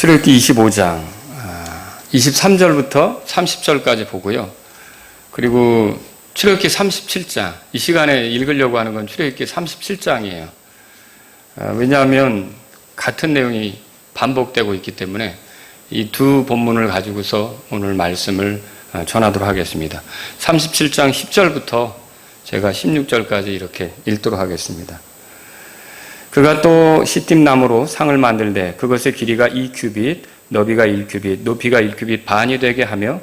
출애굽기 25장 23절부터 30절까지 보고요. 그리고 출애굽기 37장, 이 시간에 읽으려고 하는 건 출애굽기 37장이에요. 왜냐하면 같은 내용이 반복되고 있기 때문에 이 두 본문을 가지고서 오늘 말씀을 전하도록 하겠습니다. 37장 10절부터 제가 16절까지 이렇게 읽도록 하겠습니다. 그가 또 시팀나무로 상을 만들되 그것의 길이가 2규빗, 너비가 1규빗, 높이가 1규빗 반이 되게 하며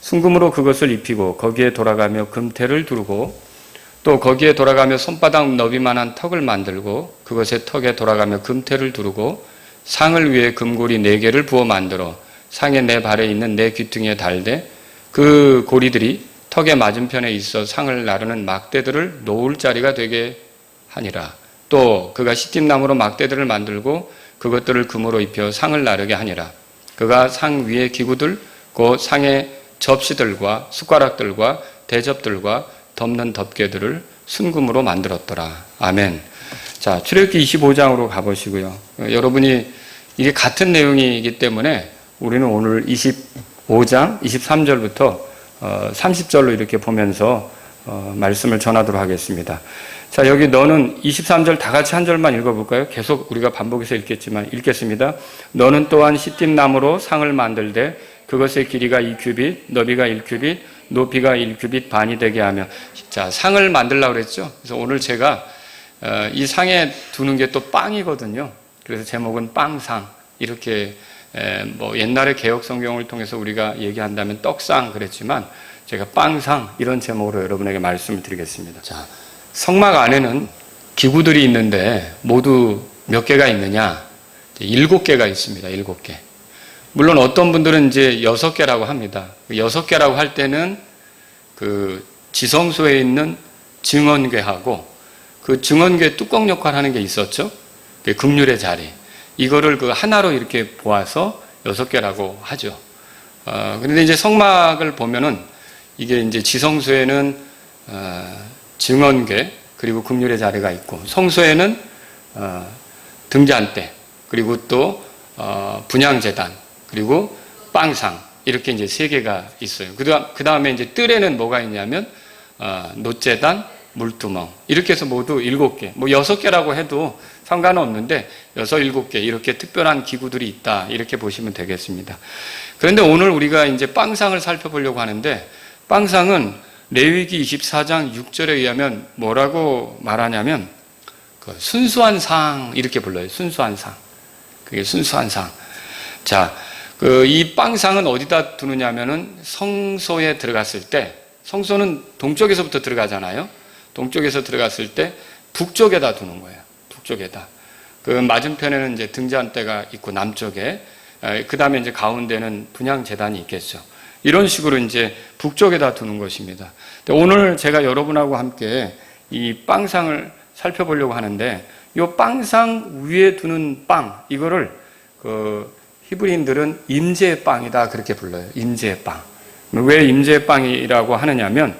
순금으로 그것을 입히고 거기에 돌아가며 금태를 두르고 또 거기에 돌아가며 손바닥 너비만한 턱을 만들고 그것의 턱에 돌아가며 금태를 두르고 상을 위해 금고리 4개를 부어 만들어 상의 4발에 있는 4귀퉁이에 달되 그 고리들이 턱의 맞은편에 있어 상을 나르는 막대들을 놓을 자리가 되게 하니라. 또 그가 시팀나무로 막대들을 만들고 그것들을 금으로 입혀 상을 나르게 하니라. 그가 상 위의 기구들 곧 상의 접시들과 숟가락들과 대접들과 덮는 덮개들을 순금으로 만들었더라. 아멘. 자, 출애굽기 25장으로 가보시고요. 여러분이 이게 같은 내용이기 때문에 우리는 오늘 25장 23절부터 30절로 이렇게 보면서 말씀을 전하도록 하겠습니다. 자, 여기 너는 23절 다 같이 한 절만 읽어볼까요? 계속 우리가 반복해서 읽겠지만 읽겠습니다. 너는 또한 시팀나무로 상을 만들되 그것의 길이가 2규빗, 너비가 1규빗, 높이가 1규빗 반이 되게 하며. 자, 상을 만들려고 그랬죠. 그래서 오늘 제가 이 상에 두는 게 또 빵이거든요. 그래서 제목은 빵상. 이렇게 뭐 옛날에 개역 성경을 통해서 우리가 얘기한다면 떡상 그랬지만 제가 빵상 이런 제목으로 여러분에게 말씀을 드리겠습니다. 자, 성막 안에는 기구들이 있는데 모두 몇 개가 있느냐? 7개가 있습니다. 7개. 물론 어떤 분들은 이제 6개라고 합니다. 6개라고 할 때는 그 지성소에 있는 증언궤하고 그 증언궤 뚜껑 역할을 하는 게 있었죠. 그 긍휼의 자리. 이거를 그 하나로 이렇게 보아서 6개라고 하죠. 그런데 이제 성막을 보면은 이게 이제 지성소에는 증언궤 그리고 긍휼의 자리가 있고 성소에는 등잔대 그리고 또 분향제단 그리고 빵상 이렇게 이제 3개가 있어요. 그 다음에 이제 뜰에는 뭐가 있냐면 놋제단, 물두멍 이렇게 해서 모두 7개. 뭐 6개라고 해도 상관은 없는데 6, 7개 이렇게 특별한 기구들이 있다 이렇게 보시면 되겠습니다. 그런데 오늘 우리가 이제 빵상을 살펴보려고 하는데 빵상은 레위기 24장 6절에 의하면 뭐라고 말하냐면 그 순수한 상 이렇게 불러요. 순수한 상. 그게 순수한 상. 자, 이 빵상은 어디다 두느냐면은 성소에 들어갔을 때 성소는 동쪽에서부터 들어가잖아요. 동쪽에서 들어갔을 때 북쪽에다 두는 거예요. 북쪽에다. 그 맞은편에는 이제 등잔대가 있고 남쪽에 그 다음에 이제 가운데는 분향제단이 있겠죠. 이런 식으로 이제 북쪽에다 두는 것입니다. 오늘 제가 여러분하고 함께 이 빵상을 살펴보려고 하는데 이 빵상 위에 두는 빵 이거를 그 히브리인들은 임재의 빵이다 그렇게 불러요. 임재의 빵. 왜 임재의 빵이라고 하느냐면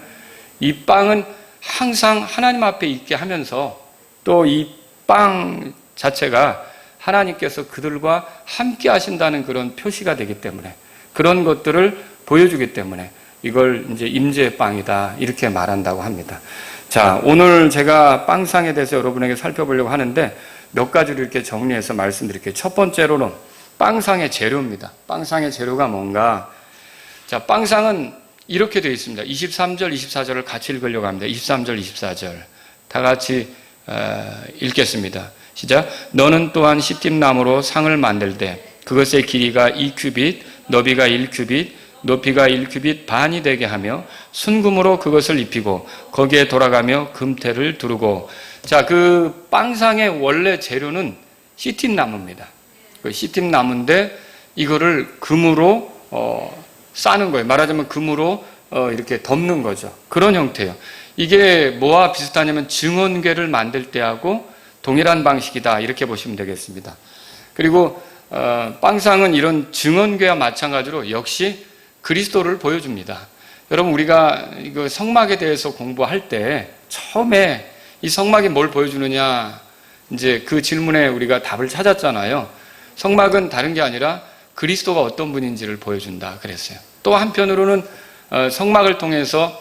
이 빵은 항상 하나님 앞에 있게 하면서 또 이 빵 자체가 하나님께서 그들과 함께 하신다는 그런 표시가 되기 때문에 그런 것들을 보여주기 때문에 이걸 이제 임재의 빵이다 이렇게 말한다고 합니다. 자, 오늘 제가 빵상에 대해서 여러분에게 살펴보려고 하는데 몇 가지를 이렇게 정리해서 말씀드릴게요. 첫 번째로는 빵상의 재료입니다. 빵상의 재료가 뭔가? 자, 빵상은 이렇게 되어 있습니다. 23절, 24절을 같이 읽으려고 합니다. 23절, 24절. 다 같이 읽겠습니다. 시작. 너는 또한 시팀나무로 상을 만들되 그것의 길이가 2규빗, 너비가 1규빗, 높이가 1규빗 반이 되게 하며 순금으로 그것을 입히고 거기에 돌아가며 금태를 두르고. 자, 그 빵상의 원래 재료는 시팀나무입니다. 그 시팀나무인데 이거를 금으로 싸는 거예요. 말하자면 금으로 이렇게 덮는 거죠. 그런 형태예요. 이게 뭐와 비슷하냐면 증언궤를 만들 때하고 동일한 방식이다 이렇게 보시면 되겠습니다. 그리고 빵상은 이런 증언궤와 마찬가지로 역시 그리스도를 보여줍니다. 여러분 우리가 이거 성막에 대해서 공부할 때 처음에 이 성막이 뭘 보여주느냐 이제 그 질문에 우리가 답을 찾았잖아요. 성막은 다른 게 아니라 그리스도가 어떤 분인지를 보여준다 그랬어요. 또 한편으로는 성막을 통해서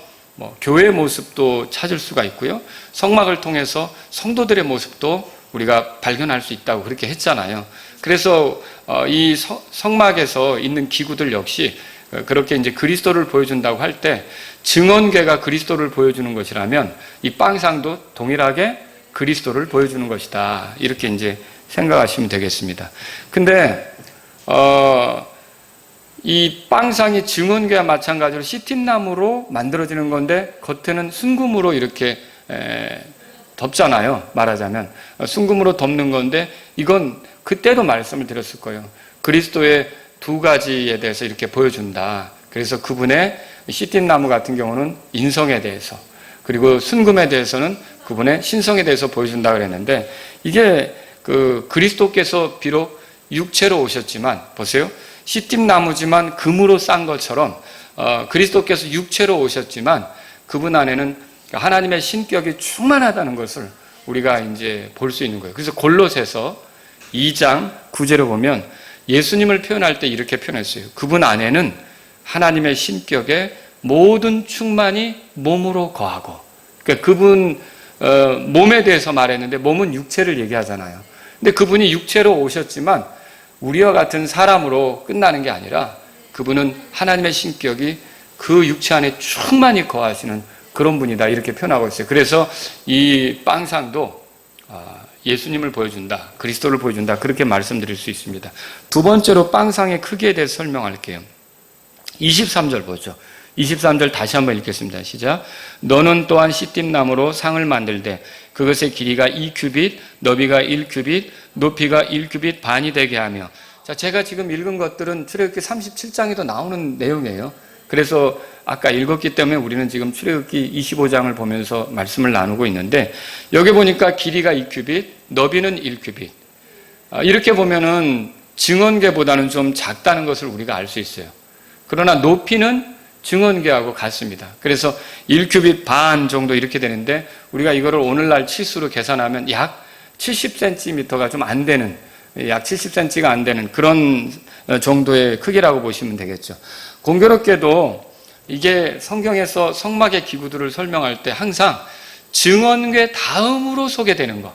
교회의 모습도 찾을 수가 있고요. 성막을 통해서 성도들의 모습도 우리가 발견할 수 있다고 그렇게 했잖아요. 그래서 이 성막에서 있는 기구들 역시 그렇게 이제 그리스도를 보여준다고 할 때 증언궤가 그리스도를 보여주는 것이라면 이 빵상도 동일하게 그리스도를 보여주는 것이다. 이렇게 이제 생각하시면 되겠습니다. 근데 이 빵상이 증언궤와 마찬가지로 시팀나무로 만들어지는 건데 겉에는 순금으로 이렇게 덮잖아요. 말하자면 순금으로 덮는 건데 이건 그때도 말씀을 드렸을 거예요. 그리스도의 두 가지에 대해서 이렇게 보여준다. 그래서 그분의 시팀나무 같은 경우는 인성에 대해서, 그리고 순금에 대해서는 그분의 신성에 대해서 보여준다 그랬는데, 이게 그리스도께서 비록 육체로 오셨지만, 보세요. 시팀나무지만 금으로 싼 것처럼 그리스도께서 육체로 오셨지만 그분 안에는 하나님의 신격이 충만하다는 것을 우리가 이제 볼 수 있는 거예요. 그래서 골로새서 2장 9절을 보면 예수님을 표현할 때 이렇게 표현했어요. 그분 안에는 하나님의 신격의 모든 충만이 몸으로 거하고. 그러니까 그분 몸에 대해서 말했는데 몸은 육체를 얘기하잖아요. 근데 그분이 육체로 오셨지만 우리와 같은 사람으로 끝나는 게 아니라 그분은 하나님의 신격이 그 육체 안에 충만히 거하시는 그런 분이다. 이렇게 표현하고 있어요. 그래서 이 빵상도 예수님을 보여준다. 그리스도를 보여준다. 그렇게 말씀드릴 수 있습니다. 두 번째로 빵상의 크기에 대해서 설명할게요. 23절 보죠. 23절 다시 한번 읽겠습니다. 시작. 너는 또한 시팀나무로 상을 만들되 그것의 길이가 2규빗, 너비가 1규빗, 높이가 1규빗 반이 되게 하며. 자, 제가 지금 읽은 것들은 출애굽기 37장에도 나오는 내용이에요. 그래서 아까 읽었기 때문에 우리는 지금 출애굽기 25장을 보면서 말씀을 나누고 있는데, 여기 보니까 길이가 2규빗, 너비는 1규빗. 이렇게 보면은 증언궤보다는 좀 작다는 것을 우리가 알 수 있어요. 그러나 높이는 증언궤하고 같습니다. 그래서 1규빗 반 정도 이렇게 되는데, 우리가 이거를 오늘날 치수로 계산하면 약 70cm가 좀 안 되는, 약 70cm가 안 되는 그런 정도의 크기라고 보시면 되겠죠. 공교롭게도 이게 성경에서 성막의 기구들을 설명할 때 항상 증언궤 다음으로 소개되는 거.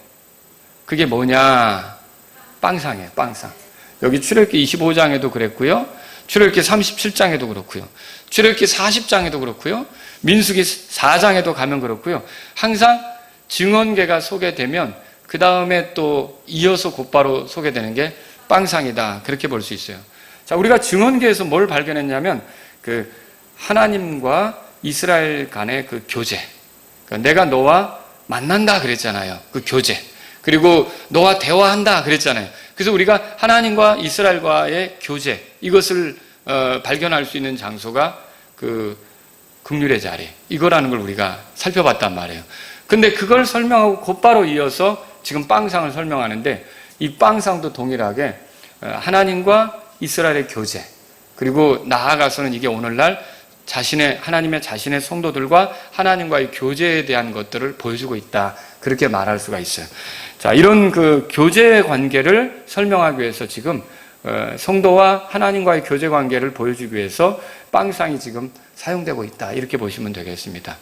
그게 뭐냐? 빵상이에요, 빵상. 여기 출애굽기 25장에도 그랬고요. 출애굽기 37장에도 그렇고요. 출애굽기 40장에도 그렇고요. 민수기 4장에도 가면 그렇고요. 항상 증언궤가 소개되면 그 다음에 또 이어서 곧바로 소개되는 게 빵상이다. 그렇게 볼 수 있어요. 자, 우리가 증언궤에서 뭘 발견했냐면 그 하나님과 이스라엘 간의 그 교제. 그러니까 내가 너와 만난다 그랬잖아요. 그 교제. 그리고 너와 대화한다 그랬잖아요. 그래서 우리가 하나님과 이스라엘과의 교제, 이것을 발견할 수 있는 장소가 그 긍휼의 자리, 이거라는 걸 우리가 살펴봤단 말이에요. 근데 그걸 설명하고 곧바로 이어서 지금 빵상을 설명하는데, 이 빵상도 동일하게 하나님과 이스라엘의 교제, 그리고 나아가서는 이게 오늘날 하나님의 자신의 성도들과 하나님과의 교제에 대한 것들을 보여주고 있다. 그렇게 말할 수가 있어요. 자, 이런 그 교제 관계를 설명하기 위해서 지금 성도와 하나님과의 교제 관계를 보여주기 위해서 빵상이 지금 사용되고 있다. 이렇게 보시면 되겠습니다.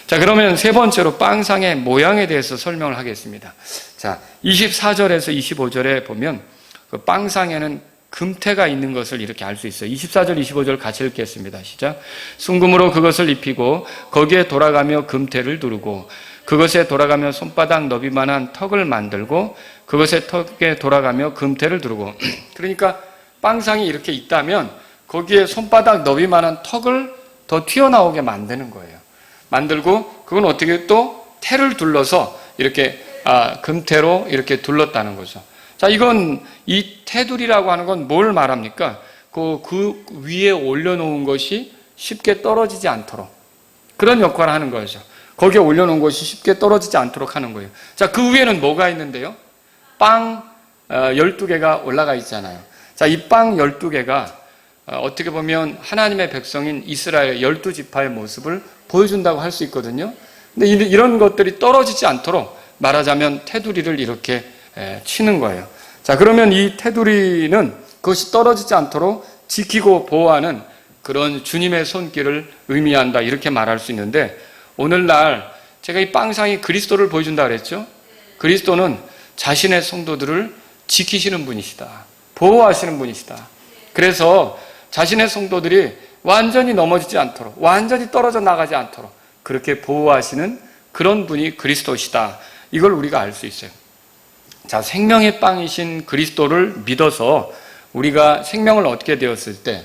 자, 그러면 세 번째로 빵상의 모양에 대해서 설명을 하겠습니다. 자, 24절에서 25절에 보면 그 빵상에는 금태가 있는 것을 이렇게 알 수 있어요. 24절, 25절 같이 읽겠습니다. 시작. 순금으로 그것을 입히고 거기에 돌아가며 금태를 두르고 그것에 돌아가며 손바닥 너비만한 턱을 만들고 그것의 턱에 돌아가며 금태를 두르고. 그러니까 빵상이 이렇게 있다면 거기에 손바닥 너비만한 턱을 더 튀어나오게 만드는 거예요. 만들고 그건 어떻게 또 태를 둘러서 이렇게 금태로 이렇게 둘렀다는 거죠. 자, 이건 이 테두리라고 하는 건 뭘 말합니까? 그 위에 올려놓은 것이 쉽게 떨어지지 않도록 그런 역할을 하는 거죠. 거기에 올려놓은 것이 쉽게 떨어지지 않도록 하는 거예요. 자, 그 위에는 뭐가 있는데요? 빵 12개가 올라가 있잖아요. 자, 이 빵 12개가 어떻게 보면 하나님의 백성인 이스라엘 12지파의 모습을 보여준다고 할 수 있거든요. 근데 이런 것들이 떨어지지 않도록 말하자면 테두리를 이렇게 치는 거예요. 자, 그러면 이 테두리는 그것이 떨어지지 않도록 지키고 보호하는 그런 주님의 손길을 의미한다, 이렇게 말할 수 있는데, 오늘날 제가 이 빵상이 그리스도를 보여준다 그랬죠? 그리스도는 자신의 성도들을 지키시는 분이시다, 보호하시는 분이시다. 그래서 자신의 성도들이 완전히 넘어지지 않도록, 완전히 떨어져 나가지 않도록 그렇게 보호하시는 그런 분이 그리스도시다, 이걸 우리가 알 수 있어요. 자, 생명의 빵이신 그리스도를 믿어서 우리가 생명을 얻게 되었을 때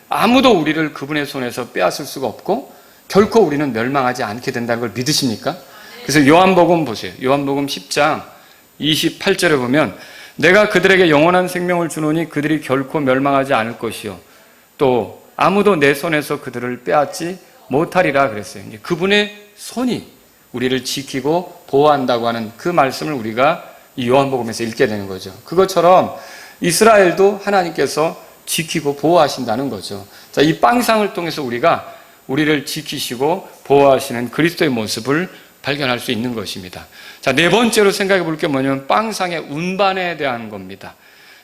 아무도 우리를 그분의 손에서 빼앗을 수가 없고 결코 우리는 멸망하지 않게 된다는 걸 믿으십니까? 그래서 요한복음 보세요. 요한복음 10장 28절에 보면, 내가 그들에게 영원한 생명을 주노니 그들이 결코 멸망하지 않을 것이요 또 아무도 내 손에서 그들을 빼앗지 못하리라 그랬어요. 이제 그분의 손이 우리를 지키고 보호한다고 하는 그 말씀을 우리가 이 요한복음에서 읽게 되는 거죠. 그것처럼 이스라엘도 하나님께서 지키고 보호하신다는 거죠. 자, 이 빵상을 통해서 우리가 우리를 지키시고 보호하시는 그리스도의 모습을 발견할 수 있는 것입니다. 자, 네 번째로 생각해 볼 게 뭐냐면 빵상의 운반에 대한 겁니다.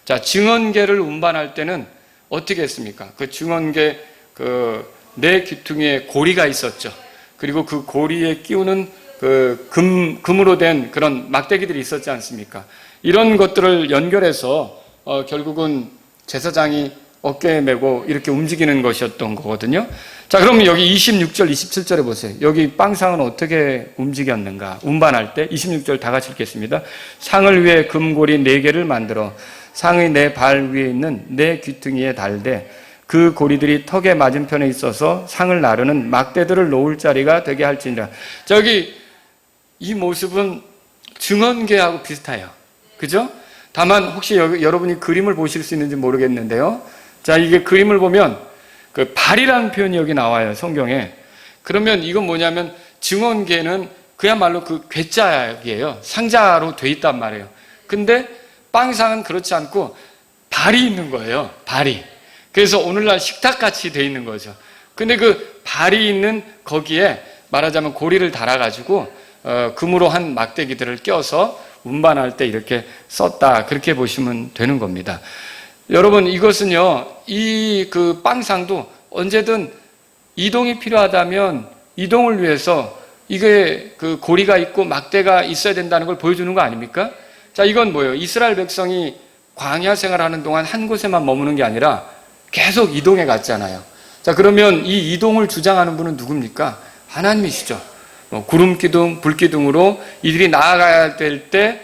자, 증언계를 운반할 때는 어떻게 했습니까? 그 증언계 네 귀퉁이에 고리가 있었죠. 그리고 그 고리에 끼우는 금으로 된 그런 막대기들이 있었지 않습니까? 이런 것들을 연결해서 결국은 제사장이 어깨에 메고 이렇게 움직이는 것이었던 거거든요. 자, 그럼 여기 26절, 27절에 보세요. 여기 빵상은 어떻게 움직였는가? 운반할 때 26절 다 같이 읽겠습니다. 상을 위해 금고리 4개를 만들어 상의 네 발 위에 있는 네 귀퉁이에 달되 그 고리들이 턱의 맞은편에 있어서 상을 나르는 막대들을 놓을 자리가 되게 할지니라. 저기 이 모습은 증언계하고 비슷해요. 그죠? 다만 혹시 여러분이 그림을 보실 수 있는지 모르겠는데요. 자, 이게 그림을 보면 그 발이라는 표현이 여기 나와요, 성경에. 그러면 이건 뭐냐면 증언계는 그야말로 그 괴짝이에요. 상자로 돼 있단 말이에요. 근데 빵상은 그렇지 않고 발이 있는 거예요. 발이. 그래서 오늘날 식탁같이 돼 있는 거죠. 근데 그 발이 있는 거기에 말하자면 고리를 달아가지고 금으로 한 막대기들을 껴서 운반할 때 이렇게 썼다, 그렇게 보시면 되는 겁니다. 여러분, 이것은요, 그 빵상도 언제든 이동이 필요하다면 이동을 위해서 이게 그 고리가 있고 막대가 있어야 된다는 걸 보여주는 거 아닙니까? 자, 이건 뭐예요? 이스라엘 백성이 광야 생활하는 동안 한 곳에만 머무는 게 아니라 계속 이동해 갔잖아요. 자, 그러면 이 이동을 주장하는 분은 누굽니까? 하나님이시죠. 구름 기둥, 불 기둥으로 이들이 나아가야 될 때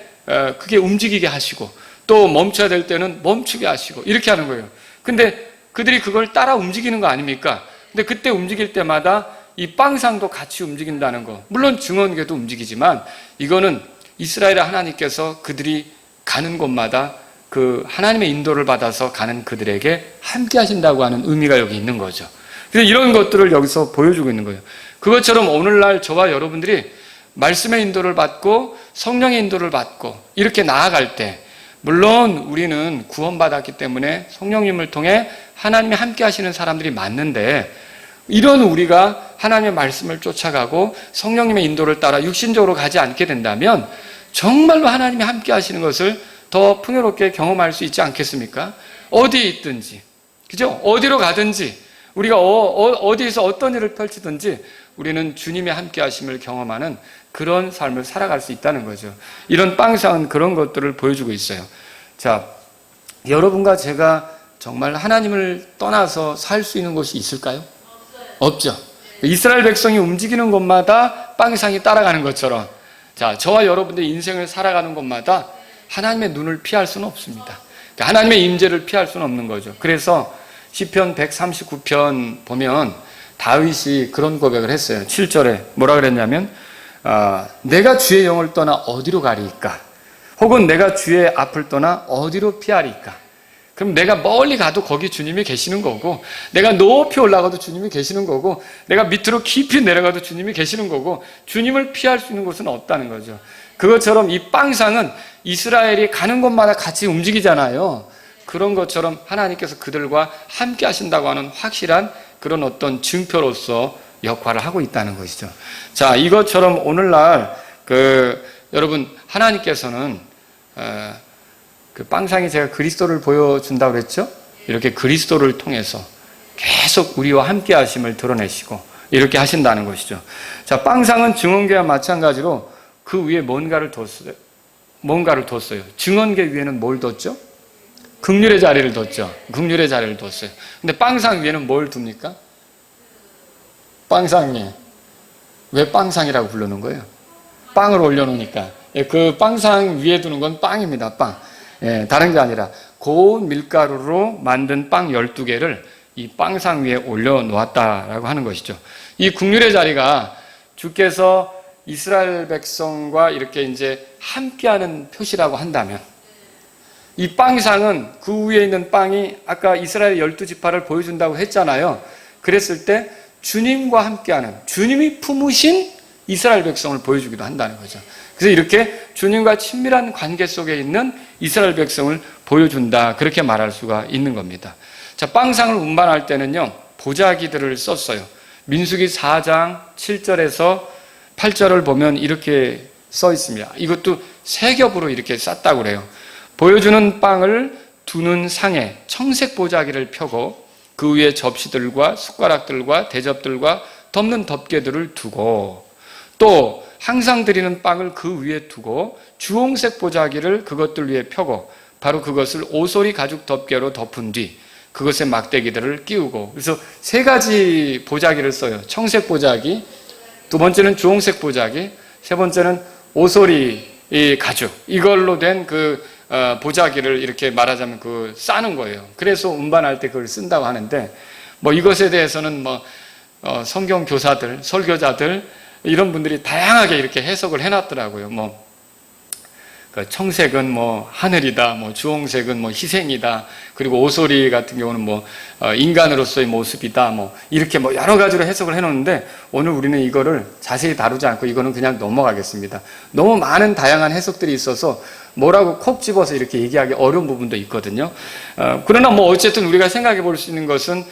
그게 움직이게 하시고 또 멈춰야 될 때는 멈추게 하시고 이렇게 하는 거예요. 근데 그들이 그걸 따라 움직이는 거 아닙니까? 근데 그때 움직일 때마다 이 빵상도 같이 움직인다는 거. 물론 증언계도 움직이지만 이거는 이스라엘의 하나님께서 그들이 가는 곳마다 그 하나님의 인도를 받아서 가는 그들에게 함께 하신다고 하는 의미가 여기 있는 거죠. 그래서 이런 것들을 여기서 보여주고 있는 거예요. 그것처럼 오늘날 저와 여러분들이 말씀의 인도를 받고 성령의 인도를 받고 이렇게 나아갈 때, 물론 우리는 구원받았기 때문에 성령님을 통해 하나님이 함께 하시는 사람들이 맞는데, 이런 우리가 하나님의 말씀을 쫓아가고 성령님의 인도를 따라 육신적으로 가지 않게 된다면 정말로 하나님이 함께 하시는 것을 더 풍요롭게 경험할 수 있지 않겠습니까? 어디에 있든지, 그죠? 어디로 가든지, 우리가 어디에서 어떤 일을 펼치든지 우리는 주님의 함께 하심을 경험하는 그런 삶을 살아갈 수 있다는 거죠. 이런 빵상은 그런 것들을 보여주고 있어요. 자, 여러분과 제가 정말 하나님을 떠나서 살 수 있는 곳이 있을까요? 없죠. 이스라엘 백성이 움직이는 곳마다 빵상이 따라가는 것처럼, 자, 저와 여러분들의 인생을 살아가는 곳마다 하나님의 눈을 피할 수는 없습니다. 하나님의 임재를 피할 수는 없는 거죠. 그래서 시편 139편 보면 다윗이 그런 고백을 했어요. 7절에 뭐라 그랬냐면 내가 주의 영을 떠나 어디로 가리이까? 혹은 내가 주의 앞을 떠나 어디로 피하리이까? 그럼 내가 멀리 가도 거기 주님이 계시는 거고, 내가 높이 올라가도 주님이 계시는 거고, 내가 밑으로 깊이 내려가도 주님이 계시는 거고, 주님을 피할 수 있는 곳은 없다는 거죠. 그것처럼 이 빵상은 이스라엘이 가는 곳마다 같이 움직이잖아요. 그런 것처럼 하나님께서 그들과 함께 하신다고 하는 확실한 그런 어떤 증표로서 역할을 하고 있다는 것이죠. 자, 이것처럼 오늘날 여러분, 하나님께서는 그 빵상이 제가 그리스도를 보여준다고 그랬죠? 이렇게 그리스도를 통해서 계속 우리와 함께 하심을 드러내시고 이렇게 하신다는 것이죠. 자, 빵상은 증언계와 마찬가지로 그 위에 뭔가를 뒀어요. 증언계 위에는 뭘 뒀죠? 긍휼의 자리를 뒀죠. 긍휼의 자리를 뒀어요. 근데 빵상 위에는 뭘 둡니까? 빵상 위에. 왜 빵상이라고 부르는 거예요? 빵을 올려놓으니까. 그 빵상 위에 두는 건 빵입니다. 빵. 다른 게 아니라 고운 밀가루로 만든 빵 12개를 이 빵상 위에 올려놓았다라고 하는 것이죠. 이 긍휼의 자리가 주께서 이스라엘 백성과 이렇게 이제 함께하는 표시라고 한다면, 이 빵상은 그 위에 있는 빵이 아까 이스라엘 12지파를 보여준다고 했잖아요. 그랬을 때 주님과 함께하는, 주님이 품으신 이스라엘 백성을 보여주기도 한다는 거죠. 그래서 이렇게 주님과 친밀한 관계 속에 있는 이스라엘 백성을 보여준다, 그렇게 말할 수가 있는 겁니다. 자, 빵상을 운반할 때는요, 보자기들을 썼어요. 민수기 4장 7절에서 8절을 보면 이렇게 써 있습니다. 이것도 세 겹으로 이렇게 쌌다고 그래요. 보여주는 빵을 두는 상에 청색 보자기를 펴고 그 위에 접시들과 숟가락들과 대접들과 덮는 덮개들을 두고, 또 항상 드리는 빵을 그 위에 두고 주홍색 보자기를 그것들 위에 펴고 바로 그것을 오소리 가죽 덮개로 덮은 뒤 그것에 막대기들을 끼우고, 그래서 세 가지 보자기를 써요. 청색 보자기, 두 번째는 주홍색 보자기, 세 번째는 오소리 가죽, 이걸로 된 그 보자기를 이렇게 말하자면 그 싸는 거예요. 그래서 운반할 때 그걸 쓴다고 하는데, 뭐 이것에 대해서는 뭐 성경 교사들, 설교자들 이런 분들이 다양하게 이렇게 해석을 해놨더라고요. 뭐 청색은 뭐 하늘이다, 뭐 주홍색은 뭐 희생이다, 그리고 오소리 같은 경우는 뭐 인간으로서의 모습이다, 뭐 이렇게 뭐 여러 가지로 해석을 해놓는데, 오늘 우리는 이거를 자세히 다루지 않고 이거는 그냥 넘어가겠습니다. 너무 많은 다양한 해석들이 있어서 뭐라고 콕 집어서 이렇게 얘기하기 어려운 부분도 있거든요. 그러나 뭐 어쨌든 우리가 생각해 볼 수 있는 것은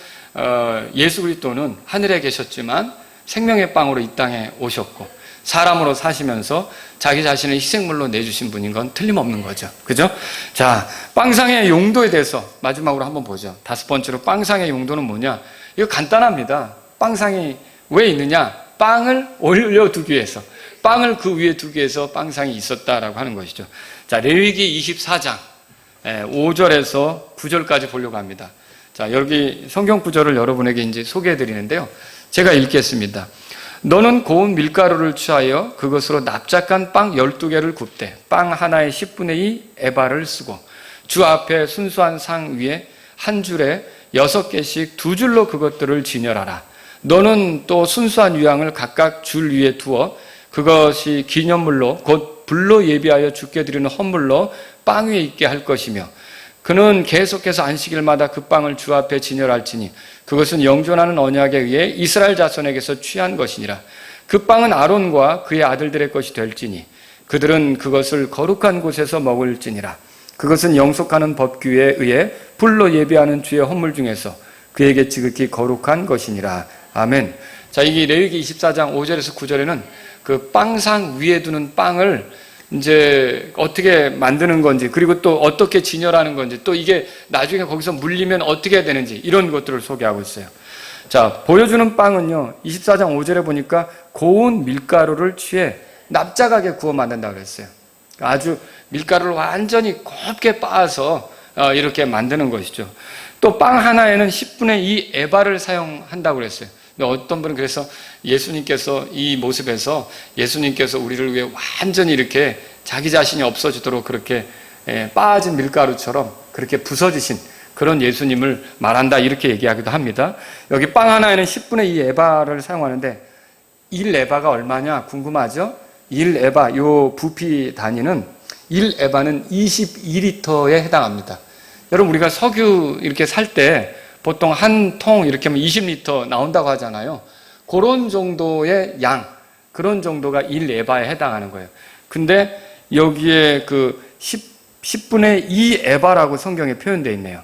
예수 그리스도는 하늘에 계셨지만 생명의 빵으로 이 땅에 오셨고 사람으로 사시면서 자기 자신을 희생물로 내주신 분인 건 틀림없는 거죠. 그죠? 자, 빵상의 용도에 대해서 마지막으로 한번 보죠. 다섯 번째로 빵상의 용도는 뭐냐? 이거 간단합니다. 빵상이 왜 있느냐? 빵을 올려두기 위해서, 빵을 그 위에 두기 위해서 빵상이 있었다라고 하는 것이죠. 자, 레위기 24장 5절에서 9절까지 보려고 합니다. 자, 여기 성경 구절을 여러분에게 이제 소개해 드리는데요. 제가 읽겠습니다. 너는 고운 밀가루를 취하여 그것으로 납작한 빵 12개를 굽되 빵 하나에 10분의 2 에바를 쓰고 주 앞에 순수한 상 위에 한 줄에 6개씩 두 줄로 그것들을 진열하라. 너는 또 순수한 유향을 각각 줄 위에 두어 그것이 기념물로 곧 불로 예비하여 주께 드리는 헌물로 빵 위에 있게 할 것이며, 그는 계속해서 안식일마다 그 빵을 주 앞에 진열할지니 그것은 영존하는 언약에 의해 이스라엘 자손에게서 취한 것이니라. 그 빵은 아론과 그의 아들들의 것이 될지니 그들은 그것을 거룩한 곳에서 먹을지니라. 그것은 영속하는 법규에 의해 불로 예비하는 주의 헌물 중에서 그에게 지극히 거룩한 것이니라. 아멘. 자, 이게 레위기 24장 5절에서 9절에는 그 빵상 위에 두는 빵을 이제 어떻게 만드는 건지, 그리고 또 어떻게 진열하는 건지, 또 이게 나중에 거기서 물리면 어떻게 해야 되는지, 이런 것들을 소개하고 있어요. 자, 보여주는 빵은요, 24장 5절에 보니까 고운 밀가루를 취해 납작하게 구워 만든다고 그랬어요. 아주 밀가루를 완전히 곱게 빻아서 이렇게 만드는 것이죠. 또 빵 하나에는 10분의 2 에바를 사용한다고 그랬어요. 어떤 분은 그래서 예수님께서 이 모습에서 예수님께서 우리를 위해 완전히 이렇게 자기 자신이 없어지도록 그렇게 빠진 밀가루처럼 그렇게 부서지신 그런 예수님을 말한다, 이렇게 얘기하기도 합니다. 여기 빵 하나에는 10분의 2 에바를 사용하는데 1에바가 얼마냐 궁금하죠? 1에바, 요 부피 단위는 1에바는 22리터에 해당합니다. 여러분, 우리가 석유 이렇게 살 때 보통 한 통 이렇게 하면 20리터 나온다고 하잖아요. 그런 정도의 양, 그런 정도가 1에바에 해당하는 거예요. 근데 여기에 그 10분의 2 에바라고 성경에 표현되어 있네요.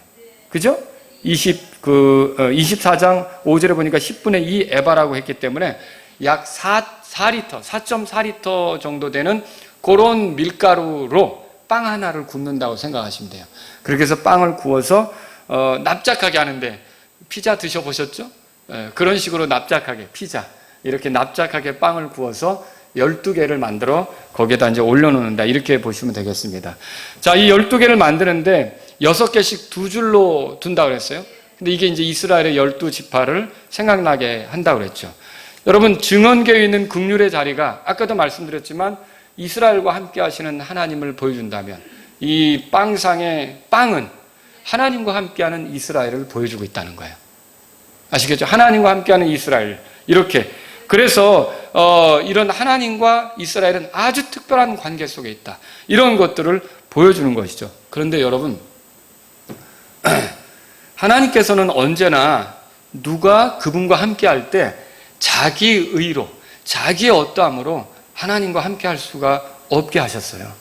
그죠? 24장 5절에 보니까 10분의 2 에바라고 했기 때문에 약 4리터, 4.4리터 정도 되는 그런 밀가루로 빵 하나를 굽는다고 생각하시면 돼요. 그렇게 해서 빵을 구워서 납작하게 하는데, 피자 드셔보셨죠? 그런 식으로 납작하게, 피자 이렇게 납작하게 빵을 구워서 12개를 만들어 거기에다 이제 올려놓는다, 이렇게 보시면 되겠습니다. 자, 이 12개를 만드는데 6개씩 2줄로 둔다고 그랬어요. 근데 이게 이제 이스라엘의 12지파를 생각나게 한다고 그랬죠. 여러분, 증언교회에 있는 긍휼의 자리가 아까도 말씀드렸지만 이스라엘과 함께 하시는 하나님을 보여준다면, 이 빵상의 빵은 하나님과 함께하는 이스라엘을 보여주고 있다는 거예요. 아시겠죠? 하나님과 함께하는 이스라엘. 이렇게. 그래서 이런 하나님과 이스라엘은 아주 특별한 관계 속에 있다, 이런 것들을 보여주는 것이죠. 그런데 여러분, 하나님께서는 언제나 누가 그분과 함께할 때 자기 의로, 자기의 어떠함으로 하나님과 함께할 수가 없게 하셨어요.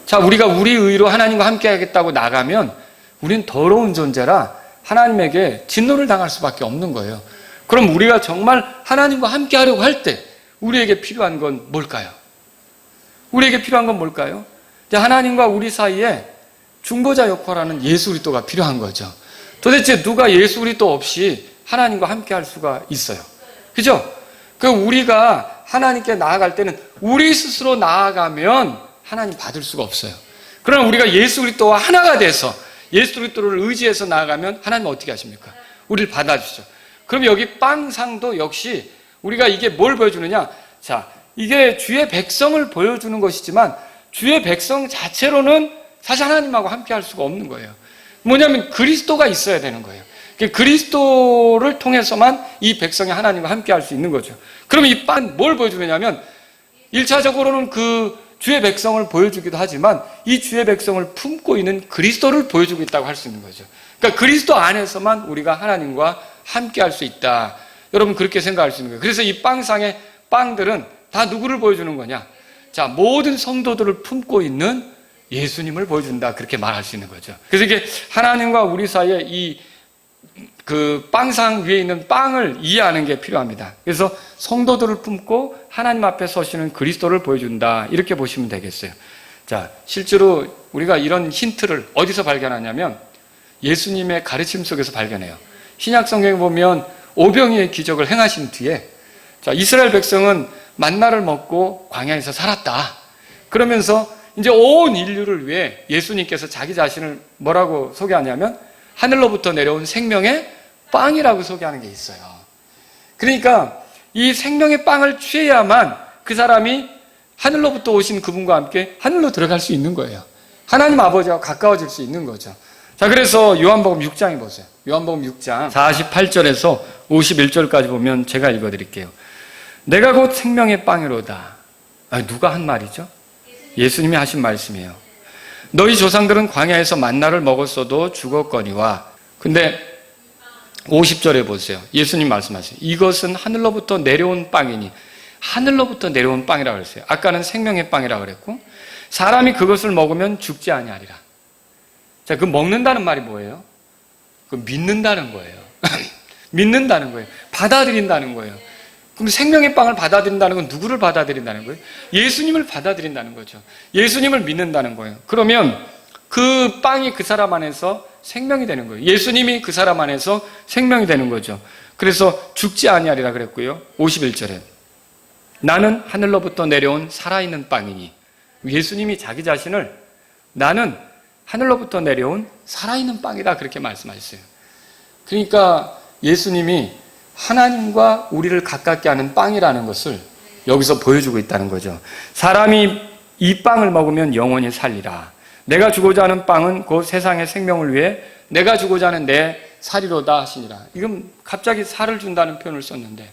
자, 우리가 우리 의로 하나님과 함께하겠다고 나가면 우리는 더러운 존재라 하나님에게 진노를 당할 수밖에 없는 거예요. 그럼 우리가 정말 하나님과 함께 하려고 할 때 우리에게 필요한 건 뭘까요? 우리에게 필요한 건 뭘까요? 하나님과 우리 사이에 중보자 역할하는 예수 그리스도가 필요한 거죠. 도대체 누가 예수 그리스도 없이 하나님과 함께 할 수가 있어요? 그죠? 우리가 하나님께 나아갈 때는 우리 스스로 나아가면 하나님 받을 수가 없어요. 그러나 우리가 예수 그리스도와 하나가 돼서 예수 그리스도를 의지해서 나아가면 하나님은 어떻게 하십니까? 우리를 받아주죠. 그럼 여기 빵상도 역시 우리가 이게 뭘 보여주느냐? 자, 이게 주의 백성을 보여주는 것이지만 주의 백성 자체로는 사실 하나님하고 함께 할 수가 없는 거예요. 뭐냐면 그리스도가 있어야 되는 거예요. 그리스도를 통해서만 이 백성이 하나님과 함께 할 수 있는 거죠. 그럼 이 빵은 뭘 보여주느냐면 1차적으로는 그 주의 백성을 보여주기도 하지만 이 주의 백성을 품고 있는 그리스도를 보여주고 있다고 할 수 있는 거죠. 그러니까 그리스도 안에서만 우리가 하나님과 함께 할 수 있다. 여러분, 그렇게 생각할 수 있는 거예요. 그래서 이 빵상의 빵들은 다 누구를 보여주는 거냐? 자, 모든 성도들을 품고 있는 예수님을 보여준다, 그렇게 말할 수 있는 거죠. 그래서 이게 하나님과 우리 사이에 그 빵상 위에 있는 빵을 이해하는 게 필요합니다. 그래서 성도들을 품고 하나님 앞에 서시는 그리스도를 보여준다, 이렇게 보시면 되겠어요. 자, 실제로 우리가 이런 힌트를 어디서 발견하냐면 예수님의 가르침 속에서 발견해요. 신약 성경에 보면 오병이의 기적을 행하신 뒤에, 자, 이스라엘 백성은 만나를 먹고 광야에서 살았다. 그러면서 이제 온 인류를 위해 예수님께서 자기 자신을 뭐라고 소개하냐면 하늘로부터 내려온 생명의 빵이라고 소개하는 게 있어요. 그러니까 이 생명의 빵을 취해야만 그 사람이 하늘로부터 오신 그분과 함께 하늘로 들어갈 수 있는 거예요. 하나님 아버지와 가까워질 수 있는 거죠. 자, 그래서 요한복음 6장에 보세요. 요한복음 6장 48절에서 51절까지 보면 제가 읽어드릴게요. 내가 곧 생명의 빵이로다. 누가 한 말이죠? 예수님이 하신 말씀이에요. 너희 조상들은 광야에서 만나를 먹었어도 죽었거니와. 근데 50절에 보세요. 예수님 말씀하세요. 이것은 하늘로부터 내려온 빵이니. 하늘로부터 내려온 빵이라고 그랬어요. 아까는 생명의 빵이라고 그랬고, 사람이 그것을 먹으면 죽지 아니하리라. 자, 그 먹는다는 말이 뭐예요? 그 믿는다는 거예요. 믿는다는 거예요. 받아들인다는 거예요. 그럼 생명의 빵을 받아들인다는 건 누구를 받아들인다는 거예요? 예수님을 받아들인다는 거죠. 예수님을 믿는다는 거예요. 그러면 그 빵이 그 사람 안에서 생명이 되는 거예요. 예수님이 그 사람 안에서 생명이 되는 거죠. 그래서 죽지 아니하리라 그랬고요. 51절에 나는 하늘로부터 내려온 살아있는 빵이니. 예수님이 자기 자신을 나는 하늘로부터 내려온 살아있는 빵이다, 그렇게 말씀하셨어요. 그러니까 예수님이 하나님과 우리를 가깝게 하는 빵이라는 것을 여기서 보여주고 있다는 거죠. 사람이 이 빵을 먹으면 영원히 살리라. 내가 주고자 하는 빵은 곧 세상의 생명을 위해 내가 주고자 하는 내 살이로다 하시니라. 이건 갑자기 살을 준다는 표현을 썼는데,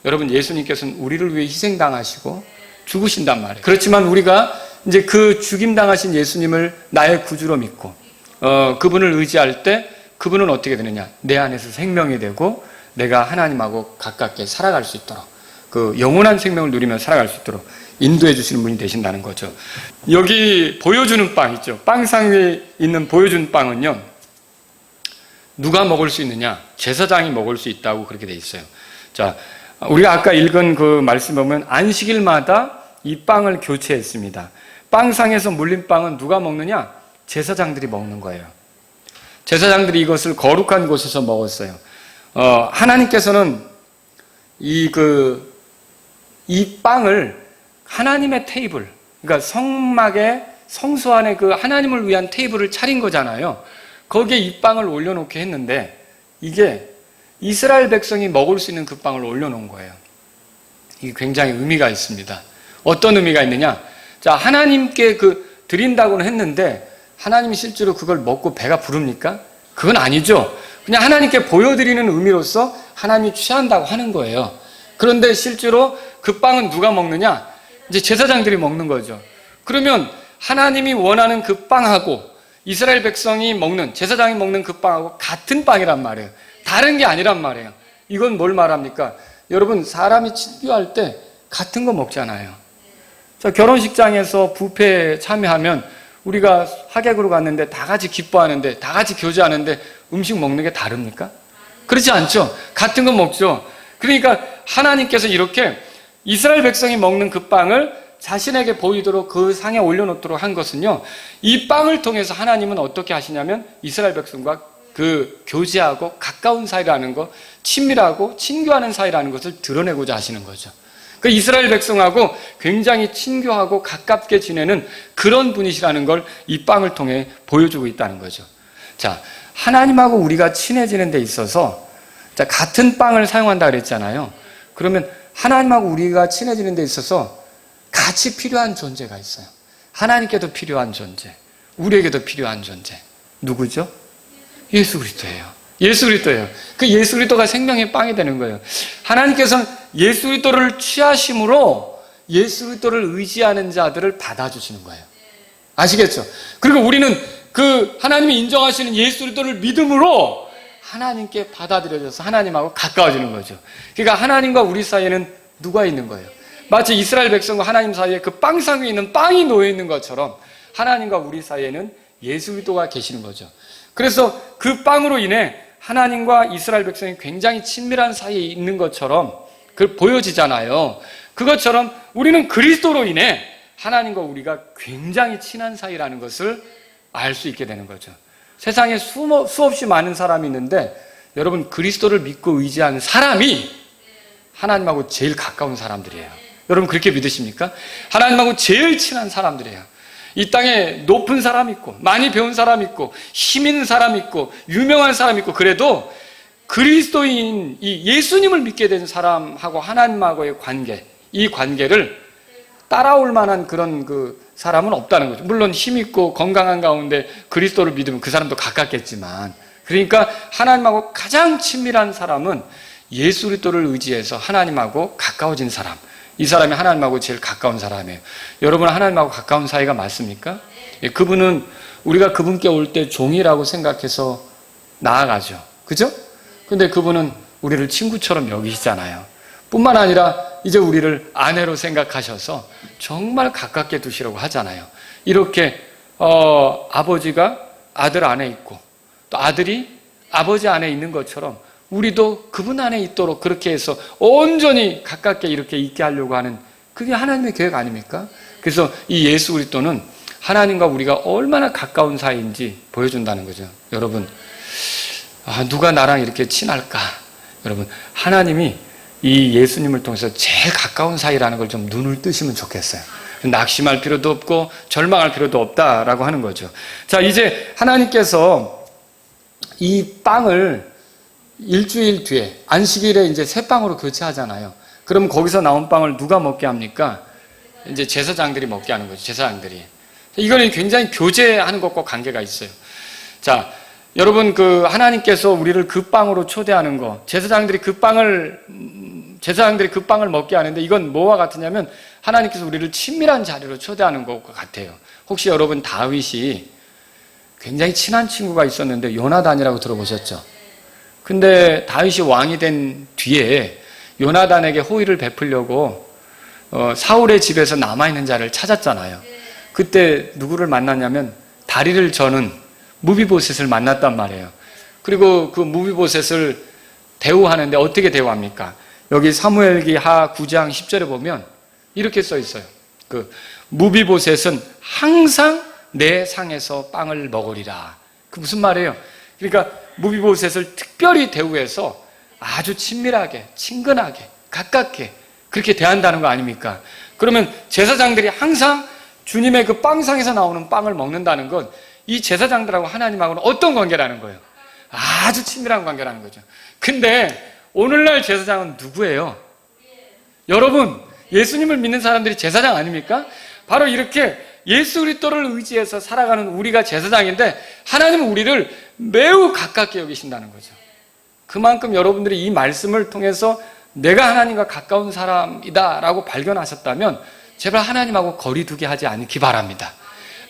여러분, 예수님께서는 우리를 위해 희생당하시고 죽으신단 말이에요. 그렇지만 우리가 이제 그 죽임당하신 예수님을 나의 구주로 믿고 그분을 의지할 때 그분은 어떻게 되느냐? 내 안에서 생명이 되고 내가 하나님하고 가깝게 살아갈 수 있도록, 그 영원한 생명을 누리며 살아갈 수 있도록 인도해 주시는 분이 되신다는 거죠. 여기 보여주는 빵 있죠. 빵상 위에 있는 보여주는 빵은요, 누가 먹을 수 있느냐? 제사장이 먹을 수 있다고 그렇게 돼 있어요. 자, 우리가 아까 읽은 그 말씀 보면 안식일마다 이 빵을 교체했습니다. 빵상에서 물린 빵은 누가 먹느냐? 제사장들이 먹는 거예요. 제사장들이 이것을 거룩한 곳에서 먹었어요. 하나님께서는 이 빵을 하나님의 테이블, 그러니까 성수 안에 그 하나님을 위한 테이블을 차린 거잖아요. 거기에 이 빵을 올려놓게 했는데 이게 이스라엘 백성이 먹을 수 있는 그 빵을 올려놓은 거예요. 이게 굉장히 의미가 있습니다. 어떤 의미가 있느냐? 자, 하나님께 드린다고는 했는데 하나님이 실제로 그걸 먹고 배가 부릅니까? 그건 아니죠. 그냥 하나님께 보여드리는 의미로서 하나님이 취한다고 하는 거예요. 그런데 실제로 그 빵은 누가 먹느냐? 이제 제사장들이 먹는 거죠. 그러면 하나님이 원하는 그 빵하고 이스라엘 백성이 먹는, 제사장이 먹는 그 빵하고 같은 빵이란 말이에요. 다른 게 아니란 말이에요. 이건 뭘 말합니까? 여러분, 사람이 친교할 때 같은 거 먹잖아요. 자, 결혼식장에서 뷔페에 참여하면 우리가 하객으로 갔는데 다 같이 기뻐하는데, 다 같이 교제하는데 음식 먹는 게 다릅니까? 그렇지 않죠? 같은 거 먹죠. 그러니까 하나님께서 이렇게 이스라엘 백성이 먹는 그 빵을 자신에게 보이도록 그 상에 올려놓도록 한 것은요, 이 빵을 통해서 하나님은 어떻게 하시냐면 이스라엘 백성과 그 교제하고 가까운 사이라는 것, 친밀하고 친교하는 사이라는 것을 드러내고자 하시는 거죠. 그 이스라엘 백성하고 굉장히 친교하고 가깝게 지내는 그런 분이시라는 걸 이 빵을 통해 보여주고 있다는 거죠. 자, 하나님하고 우리가 친해지는 데 있어서, 자, 같은 빵을 사용한다 그랬잖아요. 그러면 하나님하고 우리가 친해지는 데 있어서 같이 필요한 존재가 있어요. 하나님께도 필요한 존재, 우리에게도 필요한 존재. 누구죠? 예수 그리스도예요. 예수 그리스도예요. 그 예수 그리스도가 생명의 빵이 되는 거예요. 하나님께서는 예수 그리스도를 취하심으로 예수 그리스도를 의지하는 자들을 받아주시는 거예요. 아시겠죠? 그리고 우리는 그 하나님이 인정하시는 예수 그리스도를 믿음으로 하나님께 받아들여져서 하나님하고 가까워지는 거죠. 그러니까 하나님과 우리 사이에는 누가 있는 거예요? 마치 이스라엘 백성과 하나님 사이에 그 빵상 위에 있는 빵이 놓여 있는 것처럼 하나님과 우리 사이에는 예수 그리스도가 계시는 거죠. 그래서 그 빵으로 인해 하나님과 이스라엘 백성이 굉장히 친밀한 사이에 있는 것처럼 그 보여지잖아요. 그것처럼 우리는 그리스도로 인해 하나님과 우리가 굉장히 친한 사이라는 것을 알 수 있게 되는 거죠. 세상에 수없이 많은 사람이 있는데 여러분, 그리스도를 믿고 의지하는 사람이 하나님하고 제일 가까운 사람들이에요. 여러분, 그렇게 믿으십니까? 하나님하고 제일 친한 사람들이에요. 이 땅에 높은 사람 있고 많이 배운 사람 있고 힘 있는 사람 있고 유명한 사람 있고, 그래도 그리스도인 이 예수님을 믿게 된 사람하고 하나님하고의 관계, 이 관계를 따라올 만한 그런 그 사람은 없다는 거죠. 물론 힘 있고 건강한 가운데 그리스도를 믿으면 그 사람도 가깝겠지만, 그러니까 하나님하고 가장 친밀한 사람은 예수 그리스도를 의지해서 하나님하고 가까워진 사람, 이 사람이 하나님하고 제일 가까운 사람이에요. 여러분, 하나님하고 가까운 사이가 맞습니까? 예, 그분은 우리가 그분께 올 때 종이라고 생각해서 나아가죠. 그죠? 근데 그분은 우리를 친구처럼 여기시잖아요. 뿐만 아니라 이제 우리를 아내로 생각하셔서 정말 가깝게 두시려고 하잖아요. 이렇게 아버지가 아들 안에 있고 또 아들이 아버지 안에 있는 것처럼 우리도 그분 안에 있도록 그렇게 해서 온전히 가깝게 이렇게 있게 하려고 하는, 그게 하나님의 계획 아닙니까? 그래서 이 예수 그리스도는 하나님과 우리가 얼마나 가까운 사이인지 보여준다는 거죠. 여러분, 누가 나랑 이렇게 친할까? 여러분, 하나님이 이 예수님을 통해서 제일 가까운 사이라는 걸 좀 눈을 뜨시면 좋겠어요. 낙심할 필요도 없고 절망할 필요도 없다라고 하는 거죠. 자, 이제 하나님께서 이 빵을 일주일 뒤에 안식일에 이제 새 빵으로 교체하잖아요. 그럼 거기서 나온 빵을 누가 먹게 합니까? 이제 제사장들이 먹게 하는 거죠. 제사장들이. 이거는 굉장히 교제하는 것과 관계가 있어요. 자, 여러분, 그 하나님께서 우리를 그 빵으로 초대하는 거, 제사장들이 그 빵을 먹게 하는데, 이건 뭐와 같으냐면 하나님께서 우리를 친밀한 자리로 초대하는 것과 같아요. 혹시 여러분, 다윗이 굉장히 친한 친구가 있었는데 요나단이라고 들어보셨죠? 근데 다윗이 왕이 된 뒤에 요나단에게 호의를 베풀려고 사울의 집에서 남아있는 자를 찾았잖아요. 그때 누구를 만났냐면 다리를 저는 무비보셋을 만났단 말이에요. 그리고 그 무비보셋을 대우하는데 어떻게 대우합니까? 여기 사무엘기 하 9장 10절에 보면 이렇게 써 있어요. 그 무비보셋은 항상 내 상에서 빵을 먹으리라. 그 무슨 말이에요? 그러니까 무비보셋을 특별히 대우해서 아주 친밀하게, 친근하게, 가깝게 그렇게 대한다는 거 아닙니까? 그러면 제사장들이 항상 주님의 그 빵상에서 나오는 빵을 먹는다는 건 이 제사장들하고 하나님하고는 어떤 관계라는 거예요? 아주 친밀한 관계라는 거죠. 근데 오늘날 제사장은 누구예요? 여러분, 예수님을 믿는 사람들이 제사장 아닙니까? 바로 이렇게 예수 그리스도를 의지해서 살아가는 우리가 제사장인데 하나님은 우리를 매우 가깝게 여기신다는 거죠. 그만큼 여러분들이 이 말씀을 통해서 내가 하나님과 가까운 사람이다 라고 발견하셨다면 제발 하나님하고 거리두기 하지 않기 바랍니다.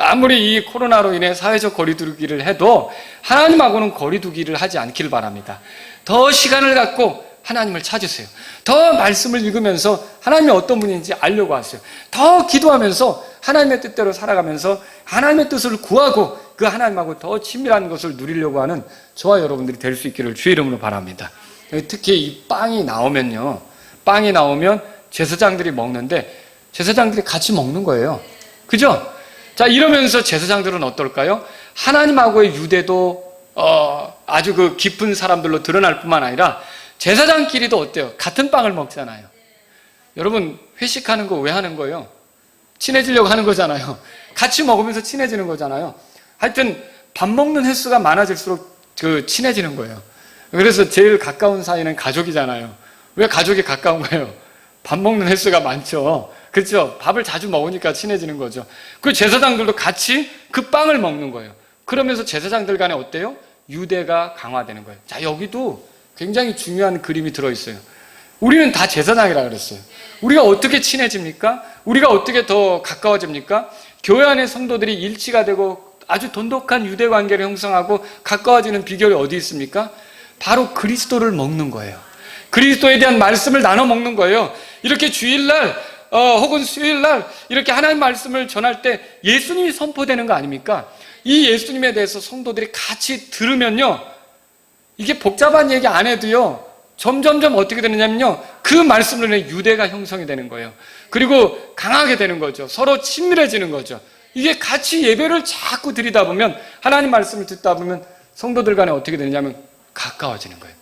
아무리 이 코로나로 인해 사회적 거리두기를 해도 하나님하고는 거리두기를 하지 않기를 바랍니다. 더 시간을 갖고 하나님을 찾으세요. 더 말씀을 읽으면서 하나님이 어떤 분인지 알려고 하세요. 더 기도하면서 하나님의 뜻대로 살아가면서 하나님의 뜻을 구하고 그 하나님하고 더 친밀한 것을 누리려고 하는 저와 여러분들이 될 수 있기를 주의 이름으로 바랍니다. 특히 이 빵이 나오면요, 빵이 나오면 제사장들이 먹는데 제사장들이 같이 먹는 거예요. 그죠? 자, 이러면서 제사장들은 어떨까요? 하나님하고의 유대도 아주 그 깊은 사람들로 드러날 뿐만 아니라 제사장끼리도 어때요? 같은 빵을 먹잖아요. 여러분, 회식하는 거 왜 하는 거예요? 친해지려고 하는 거잖아요. 같이 먹으면서 친해지는 거잖아요. 하여튼 밥 먹는 횟수가 많아질수록 친해지는 거예요. 그래서 제일 가까운 사이는 가족이잖아요. 왜 가족이 가까운 거예요? 밥 먹는 횟수가 많죠. 그렇죠? 밥을 자주 먹으니까 친해지는 거죠. 그 제사장들도 같이 그 빵을 먹는 거예요. 그러면서 제사장들 간에 어때요? 유대가 강화되는 거예요. 자, 여기도 굉장히 중요한 그림이 들어있어요. 우리는 다 제사장이라 그랬어요. 우리가 어떻게 친해집니까? 우리가 어떻게 더 가까워집니까? 교회 안의 성도들이 일치가 되고 아주 돈독한 유대 관계를 형성하고 가까워지는 비결이 어디 있습니까? 바로 그리스도를 먹는 거예요. 그리스도에 대한 말씀을 나눠 먹는 거예요. 이렇게 주일날 혹은 수요일날 이렇게 하나님 말씀을 전할 때 예수님이 선포되는 거 아닙니까? 이 예수님에 대해서 성도들이 같이 들으면요, 이게 복잡한 얘기 안 해도요, 점점점 어떻게 되느냐면요, 그 말씀으로 인해 유대가 형성이 되는 거예요. 그리고 강하게 되는 거죠. 서로 친밀해지는 거죠. 이게 같이 예배를 자꾸 드리다 보면, 하나님 말씀을 듣다 보면 성도들 간에 어떻게 되느냐면 가까워지는 거예요.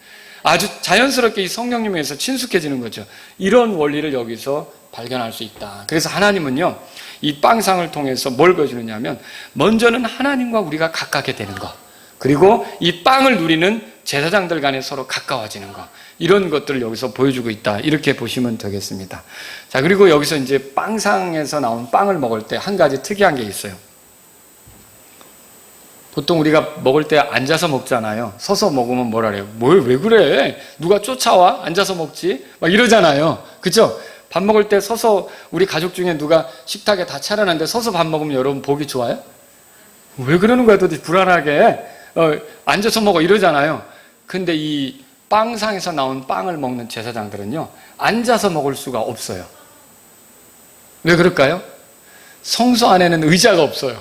아주 자연스럽게 이 성령님에 의해서 친숙해지는 거죠. 이런 원리를 여기서 발견할 수 있다. 그래서 하나님은요, 이 빵상을 통해서 뭘 보여주느냐면, 먼저는 하나님과 우리가 가깝게 되는 것, 그리고 이 빵을 누리는 제사장들 간에 서로 가까워지는 것, 이런 것들을 여기서 보여주고 있다. 이렇게 보시면 되겠습니다. 자, 그리고 여기서 이제 빵상에서 나온 빵을 먹을 때 한 가지 특이한 게 있어요. 보통 우리가 먹을 때 앉아서 먹잖아요. 서서 먹으면 뭐라 그래요? 왜 그래? 누가 쫓아와? 앉아서 먹지? 막 이러잖아요. 그죠? 밥 먹을 때 서서, 우리 가족 중에 누가 식탁에 다 차려놨는데 서서 밥 먹으면 여러분 보기 좋아요? 왜 그러는 거야 도대체? 불안하게 앉아서 먹어 이러잖아요. 근데 이 빵상에서 나온 빵을 먹는 제사장들은요, 앉아서 먹을 수가 없어요. 왜 그럴까요? 성소 안에는 의자가 없어요.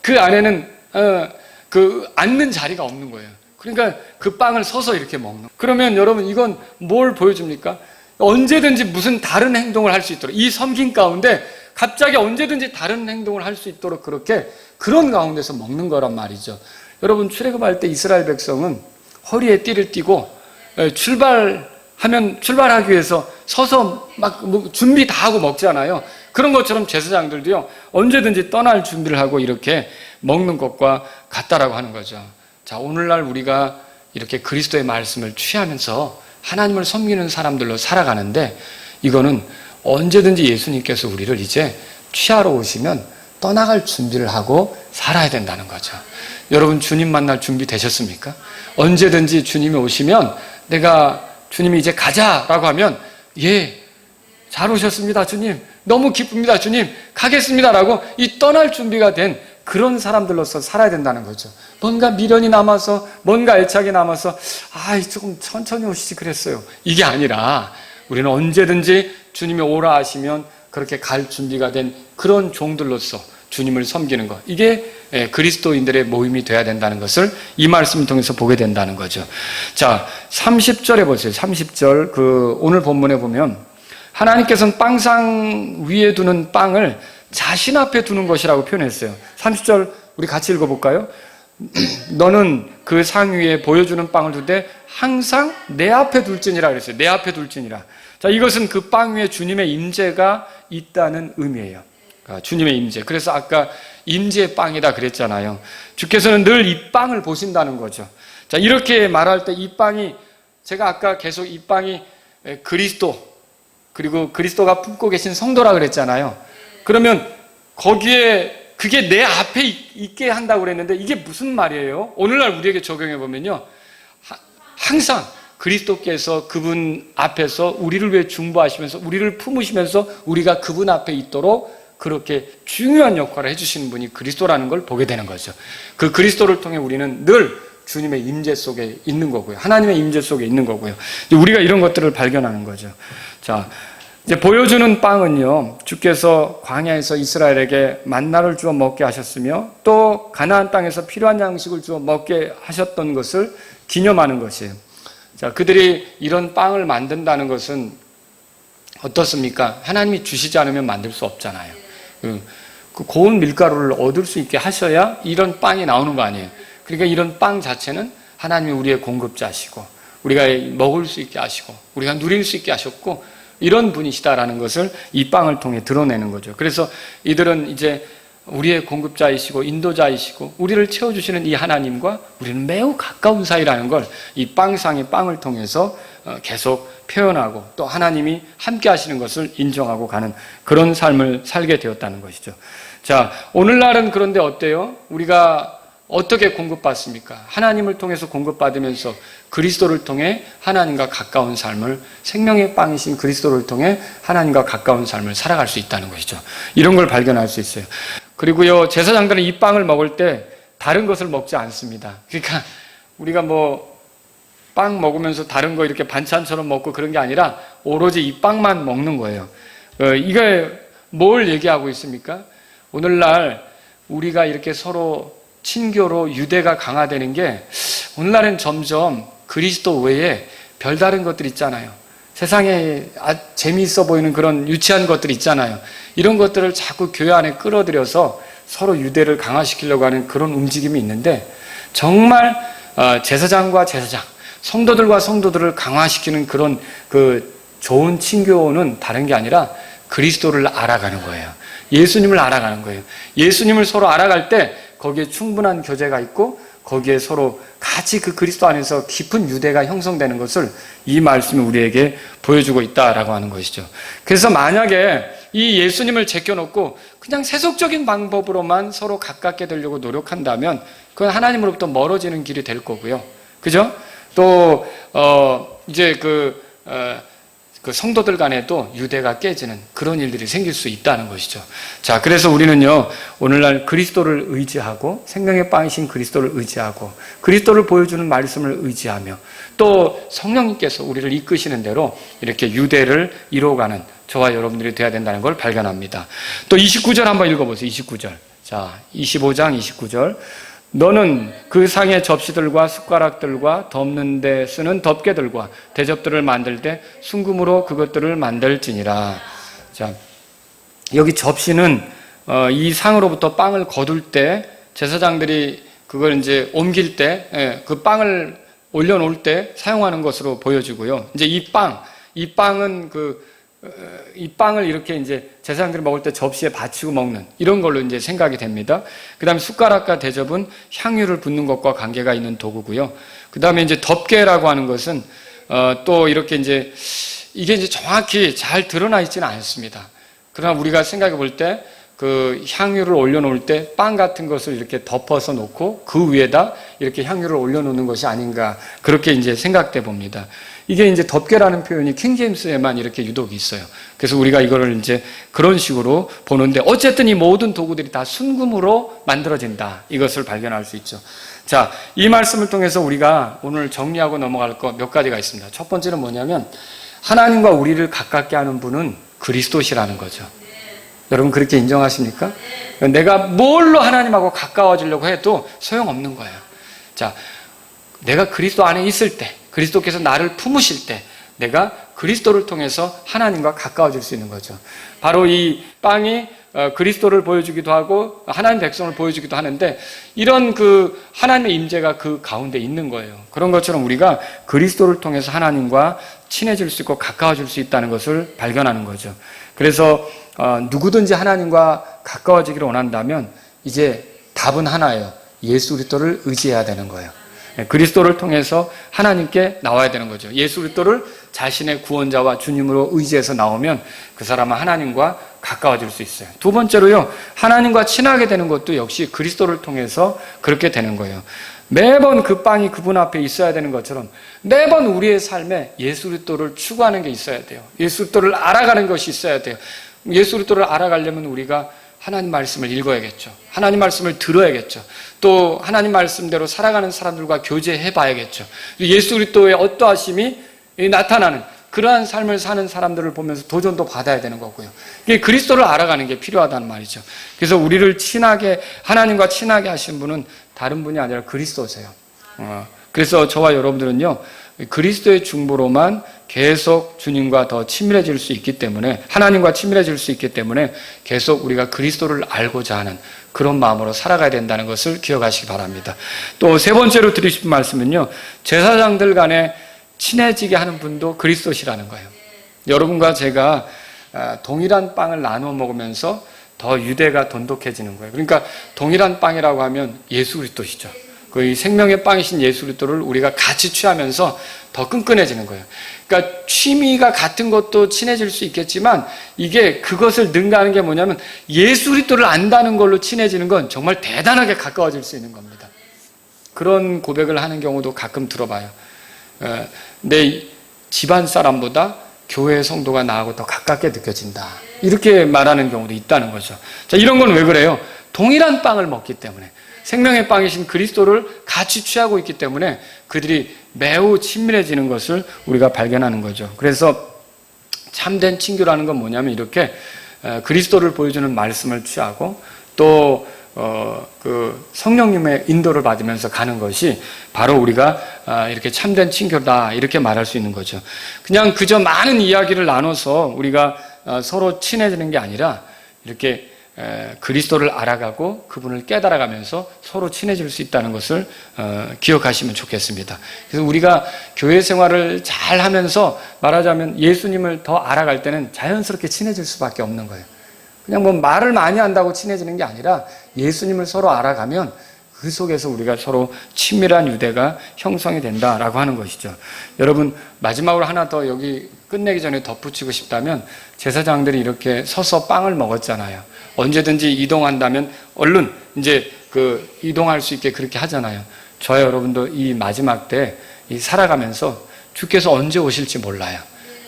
그 안에는 그 앉는 자리가 없는 거예요. 그러니까 그 빵을 서서 이렇게 먹는. 그러면 여러분, 이건 뭘 보여줍니까? 언제든지 무슨 다른 행동을 할 수 있도록, 이 섬김 가운데 갑자기 언제든지 다른 행동을 할 수 있도록 그렇게, 그런 가운데서 먹는 거란 말이죠. 여러분, 출애굽할 때 이스라엘 백성은 허리에 띠를 띠고 출발하기 위해서 서서 막 준비 다 하고 먹잖아요. 그런 것처럼 제사장들도요, 언제든지 떠날 준비를 하고 이렇게 먹는 것과 같다라고 하는 거죠. 자, 오늘날 우리가 이렇게 그리스도의 말씀을 취하면서 하나님을 섬기는 사람들로 살아가는데, 이거는 언제든지 예수님께서 우리를 이제 취하러 오시면 떠나갈 준비를 하고 살아야 된다는 거죠. 여러분, 주님 만날 준비 되셨습니까? 언제든지 주님이 오시면, 내가 주님이 이제 가자라고 하면, 예, 잘 오셨습니다 주님, 너무 기쁩니다 주님, 가겠습니다라고 이 떠날 준비가 된 그런 사람들로서 살아야 된다는 거죠. 뭔가 미련이 남아서, 뭔가 애착이 남아서 조금 천천히 오시지 그랬어요, 이게 아니라 우리는 언제든지 주님이 오라 하시면 그렇게 갈 준비가 된 그런 종들로서 주님을 섬기는 것, 이게 그리스도인들의 모임이 돼야 된다는 것을 이 말씀을 통해서 보게 된다는 거죠. 자, 30절에 보세요. 30절 오늘 본문에 보면, 하나님께서는 빵상 위에 두는 빵을 자신 앞에 두는 것이라고 표현했어요. 30절 우리 같이 읽어볼까요? 너는 그 상 위에 보여주는 빵을 두되 항상 내 앞에 둘지니라 그랬어요. 내 앞에 둘지니라. 자, 이것은 그 빵 위에 주님의 임재가 있다는 의미예요. 주님의 임재. 그래서 아까 임재의 빵이다 그랬잖아요. 주께서는 늘 이 빵을 보신다는 거죠. 자, 이렇게 말할 때 이 빵이, 제가 아까 계속 이 빵이 그리스도, 그리고 그리스도가 품고 계신 성도라 그랬잖아요. 그러면 거기에 그게 내 앞에 있게 한다고 그랬는데 이게 무슨 말이에요? 오늘날 우리에게 적용해 보면요, 항상 그리스도께서 그분 앞에서 우리를 위해 중보하시면서 우리를 품으시면서 우리가 그분 앞에 있도록 그렇게 중요한 역할을 해주시는 분이 그리스도라는 걸 보게 되는 거죠. 그 그리스도를 통해 우리는 늘 주님의 임재 속에 있는 거고요. 하나님의 임재 속에 있는 거고요. 우리가 이런 것들을 발견하는 거죠. 자, 이제 보여주는 빵은요, 주께서 광야에서 이스라엘에게 만나를 주어 먹게 하셨으며 또 가나안 땅에서 필요한 양식을 주어 먹게 하셨던 것을 기념하는 것이에요. 자, 그들이 이런 빵을 만든다는 것은 어떻습니까? 하나님이 주시지 않으면 만들 수 없잖아요. 그 고운 밀가루를 얻을 수 있게 하셔야 이런 빵이 나오는 거 아니에요. 그러니까 이런 빵 자체는 하나님이 우리의 공급자시고 우리가 먹을 수 있게 하시고 우리가 누릴 수 있게 하셨고 이런 분이시다라는 것을 이 빵을 통해 드러내는 거죠. 그래서 이들은 이제 우리의 공급자이시고 인도자이시고 우리를 채워주시는 이 하나님과 우리는 매우 가까운 사이라는 걸 이 빵상의 빵을 통해서 계속 표현하고 또 하나님이 함께 하시는 것을 인정하고 가는 그런 삶을 살게 되었다는 것이죠. 자, 오늘날은 그런데 어때요? 우리가 어떻게 공급받습니까? 하나님을 통해서 공급받으면서 그리스도를 통해 하나님과 가까운 삶을, 생명의 빵이신 그리스도를 통해 하나님과 가까운 삶을 살아갈 수 있다는 것이죠. 이런 걸 발견할 수 있어요. 그리고요, 제사장들은 이 빵을 먹을 때 다른 것을 먹지 않습니다. 그러니까 우리가 빵 먹으면서 다른 거 이렇게 반찬처럼 먹고 그런 게 아니라 오로지 이 빵만 먹는 거예요. 이게 뭘 얘기하고 있습니까? 오늘날 우리가 이렇게 서로 친교로 유대가 강화되는 게 오늘날은 점점 그리스도 외에 별다른 것들 있잖아요. 세상에 재미있어 보이는 그런 유치한 것들 있잖아요. 이런 것들을 자꾸 교회 안에 끌어들여서 서로 유대를 강화시키려고 하는 그런 움직임이 있는데 정말 제사장과 제사장, 성도들과 성도들을 강화시키는 그런 그 좋은 친교는 다른 게 아니라 그리스도를 알아가는 거예요. 예수님을 알아가는 거예요. 예수님을 서로 알아갈 때 거기에 충분한 교제가 있고 거기에 서로 같이 그 그리스도 안에서 깊은 유대가 형성되는 것을 이 말씀이 우리에게 보여주고 있다라고 하는 것이죠. 그래서 만약에 이 예수님을 제껴놓고 그냥 세속적인 방법으로만 서로 가깝게 되려고 노력한다면 그건 하나님으로부터 멀어지는 길이 될 거고요. 그죠? 또 이제 그 성도들 간에도 유대가 깨지는 그런 일들이 생길 수 있다는 것이죠. 자, 그래서 우리는요, 오늘날 그리스도를 의지하고 생명의 빵이신 그리스도를 의지하고 그리스도를 보여주는 말씀을 의지하며 또 성령님께서 우리를 이끄시는 대로 이렇게 유대를 이루어가는 저와 여러분들이 되어야 된다는 걸 발견합니다. 또 29절 한번 읽어보세요. 29절. 자, 25장 29절. 너는 그 상의 접시들과 숟가락들과 덮는 데 쓰는 덮개들과 대접들을 만들 때 순금으로 그것들을 만들지니라. 자, 여기 접시는 이 상으로부터 빵을 거둘 때 제사장들이 그걸 이제 옮길 때 그 빵을 올려놓을 때 사용하는 것으로 보여지고요. 이제 이 빵은 이 빵을 이렇게 이제 제사장들이 먹을 때 접시에 받치고 먹는 이런 걸로 이제 생각이 됩니다. 그 다음에 숟가락과 대접은 향유를 붓는 것과 관계가 있는 도구고요. 그 다음에 이제 덮개라고 하는 것은 또 이렇게 이제 이게 이제 정확히 잘 드러나 있지는 않습니다. 그러나 우리가 생각해 볼 때 그 향유를 올려놓을 때 빵 같은 것을 이렇게 덮어서 놓고 그 위에다 이렇게 향유를 올려놓는 것이 아닌가 그렇게 이제 생각돼 봅니다. 이게 이제 덮개라는 표현이 킹제임스에만 이렇게 유독 있어요. 그래서 우리가 이거를 이제 그런 식으로 보는데 어쨌든 이 모든 도구들이 다 순금으로 만들어진다. 이것을 발견할 수 있죠. 자, 이 말씀을 통해서 우리가 오늘 정리하고 넘어갈 것 몇 가지가 있습니다. 첫 번째는 뭐냐면 하나님과 우리를 가깝게 하는 분은 그리스도시라는 거죠. 여러분 그렇게 인정하십니까? 내가 뭘로 하나님하고 가까워지려고 해도 소용없는 거예요. 자, 내가 그리스도 안에 있을 때 그리스도께서 나를 품으실 때 내가 그리스도를 통해서 하나님과 가까워질 수 있는 거죠. 바로 이 빵이 그리스도를 보여주기도 하고 하나님 백성을 보여주기도 하는데, 이런 그 하나님의 임재가 그 가운데 있는 거예요. 그런 것처럼 우리가 그리스도를 통해서 하나님과 친해질 수 있고 가까워질 수 있다는 것을 발견하는 거죠. 그래서 누구든지 하나님과 가까워지기를 원한다면 이제 답은 하나예요. 예수 그리스도를 의지해야 되는 거예요. 그리스도를 통해서 하나님께 나와야 되는 거죠. 예수 그리스도를 자신의 구원자와 주님으로 의지해서 나오면 그 사람은 하나님과 가까워질 수 있어요. 두 번째로요, 하나님과 친하게 되는 것도 역시 그리스도를 통해서 그렇게 되는 거예요. 매번 그 빵이 그분 앞에 있어야 되는 것처럼 매번 우리의 삶에 예수 그리스도를 추구하는 게 있어야 돼요. 예수 그리스도를 알아가는 것이 있어야 돼요. 예수 그리스도를 알아가려면 우리가 하나님 말씀을 읽어야겠죠. 하나님 말씀을 들어야겠죠. 또 하나님 말씀대로 살아가는 사람들과 교제해 봐야겠죠. 예수 그리스도의 어떠하심이 나타나는 그러한 삶을 사는 사람들을 보면서 도전도 받아야 되는 거고요. 이게 그리스도를 알아가는 게 필요하다는 말이죠. 그래서 우리를 친하게, 하나님과 친하게 하신 분은 다른 분이 아니라 그리스도세요. 그래서 저와 여러분들은요, 그리스도의 중보로만 계속 주님과 더 친밀해질 수 있기 때문에, 하나님과 친밀해질 수 있기 때문에 계속 우리가 그리스도를 알고자 하는 그런 마음으로 살아가야 된다는 것을 기억하시기 바랍니다. 또 세 번째로 드리고 싶은 말씀은요, 제사장들 간에 친해지게 하는 분도 그리스도시라는 거예요. 여러분과 제가 동일한 빵을 나누어 먹으면서 더 유대가 돈독해지는 거예요. 그러니까 동일한 빵이라고 하면 예수 그리스도시죠. 그 생명의 빵이신 예수 그리스도를 우리가 같이 취하면서 더 끈끈해지는 거예요. 그러니까 취미가 같은 것도 친해질 수 있겠지만, 이게 그것을 능가하는 게 뭐냐면 예수 그리스도를 안다는 걸로 친해지는 건 정말 대단하게 가까워질 수 있는 겁니다. 그런 고백을 하는 경우도 가끔 들어봐요. 내 집안 사람보다 교회 성도가 나하고 더 가깝게 느껴진다, 이렇게 말하는 경우도 있다는 거죠. 자, 이런 건 왜 그래요? 동일한 빵을 먹기 때문에, 생명의 빵이신 그리스도를 같이 취하고 있기 때문에 그들이 매우 친밀해지는 것을 우리가 발견하는 거죠. 그래서 참된 친교라는 건 뭐냐면, 이렇게 그리스도를 보여주는 말씀을 취하고 또 그 성령님의 인도를 받으면서 가는 것이 바로 우리가 이렇게 참된 친교다, 이렇게 말할 수 있는 거죠. 그냥 그저 많은 이야기를 나눠서 우리가 서로 친해지는 게 아니라 이렇게 그리스도를 알아가고 그분을 깨달아가면서 서로 친해질 수 있다는 것을 기억하시면 좋겠습니다. 그래서 우리가 교회 생활을 잘 하면서 말하자면 예수님을 더 알아갈 때는 자연스럽게 친해질 수밖에 없는 거예요. 그냥 뭐 말을 많이 한다고 친해지는 게 아니라 예수님을 서로 알아가면 그 속에서 우리가 서로 친밀한 유대가 형성이 된다라고 하는 것이죠. 여러분, 마지막으로 하나 더 여기 끝내기 전에 덧붙이고 싶다면, 제사장들이 이렇게 서서 빵을 먹었잖아요. 언제든지 이동한다면 얼른 이제 그 이동할 수 있게 그렇게 하잖아요. 저와 여러분도 이 마지막 때 이 살아가면서 주께서 언제 오실지 몰라요.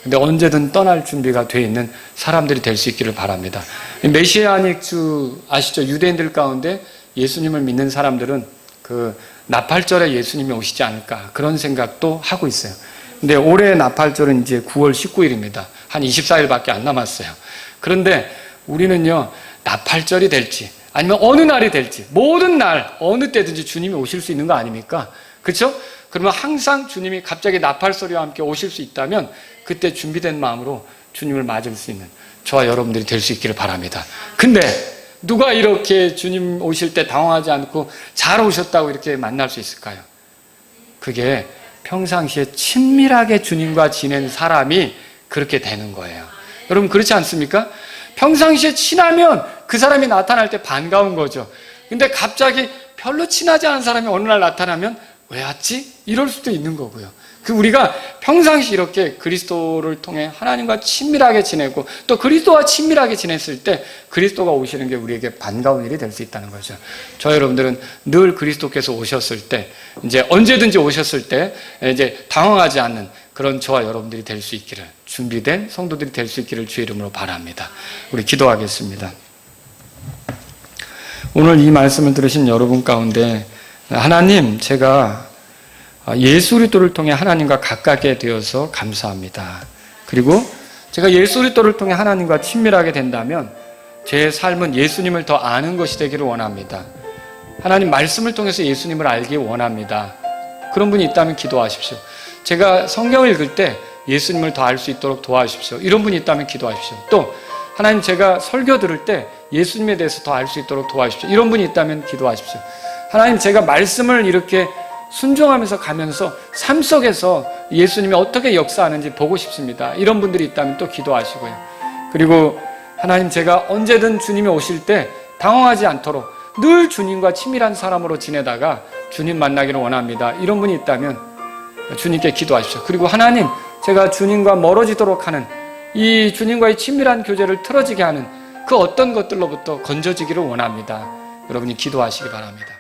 근데 언제든 떠날 준비가 되어 있는 사람들이 될 수 있기를 바랍니다. 메시아닉 주 아시죠? 유대인들 가운데 예수님을 믿는 사람들은 그 나팔절에 예수님이 오시지 않을까, 그런 생각도 하고 있어요. 근데 올해 나팔절은 이제 9월 19일입니다. 한 24일밖에 안 남았어요. 그런데 우리는요, 나팔절이 될지 아니면 어느 날이 될지, 모든 날 어느 때든지 주님이 오실 수 있는 거 아닙니까? 그렇죠? 그러면 항상 주님이 갑자기 나팔 소리와 함께 오실 수 있다면 그때 준비된 마음으로 주님을 맞을 수 있는 저와 여러분들이 될 수 있기를 바랍니다. 근데 누가 이렇게 주님 오실 때 당황하지 않고 잘 오셨다고 이렇게 만날 수 있을까요? 그게 평상시에 친밀하게 주님과 지낸 사람이 그렇게 되는 거예요. 여러분, 그렇지 않습니까? 평상시에 친하면 그 사람이 나타날 때 반가운 거죠. 근데 갑자기 별로 친하지 않은 사람이 어느 날 나타나면 왜 왔지? 이럴 수도 있는 거고요. 우리가 평상시 이렇게 그리스도를 통해 하나님과 친밀하게 지내고 또 그리스도와 친밀하게 지냈을 때 그리스도가 오시는 게 우리에게 반가운 일이 될 수 있다는 거죠. 저 여러분들은 늘 그리스도께서 오셨을 때, 이제 언제든지 오셨을 때 이제 당황하지 않는 그런 저와 여러분들이 될 수 있기를, 준비된 성도들이 될 수 있기를 주의 이름으로 바랍니다. 우리 기도하겠습니다. 오늘 이 말씀을 들으신 여러분 가운데, 하나님, 제가 예수 그리스도를 통해 하나님과 가깝게 되어서 감사합니다. 그리고 제가 예수 그리스도를 통해 하나님과 친밀하게 된다면 제 삶은 예수님을 더 아는 것이 되기를 원합니다. 하나님 말씀을 통해서 예수님을 알기 원합니다. 그런 분이 있다면 기도하십시오. 제가 성경을 읽을 때 예수님을 더 알 수 있도록 도와주십시오. 이런 분이 있다면 기도하십시오. 또 하나님, 제가 설교 들을 때 예수님에 대해서 더 알 수 있도록 도와주십시오. 이런 분이 있다면 기도하십시오. 하나님, 제가 말씀을 이렇게 순종하면서 가면서 삶 속에서 예수님이 어떻게 역사하는지 보고 싶습니다. 이런 분들이 있다면 또 기도하시고요. 그리고 하나님, 제가 언제든 주님이 오실 때 당황하지 않도록 늘 주님과 친밀한 사람으로 지내다가 주님 만나기를 원합니다. 이런 분이 있다면 주님께 기도하십시오. 그리고 하나님, 제가 주님과 멀어지도록 하는 이 주님과의 친밀한 교제를 틀어지게 하는 그 어떤 것들로부터 건져지기를 원합니다. 여러분이 기도하시기 바랍니다.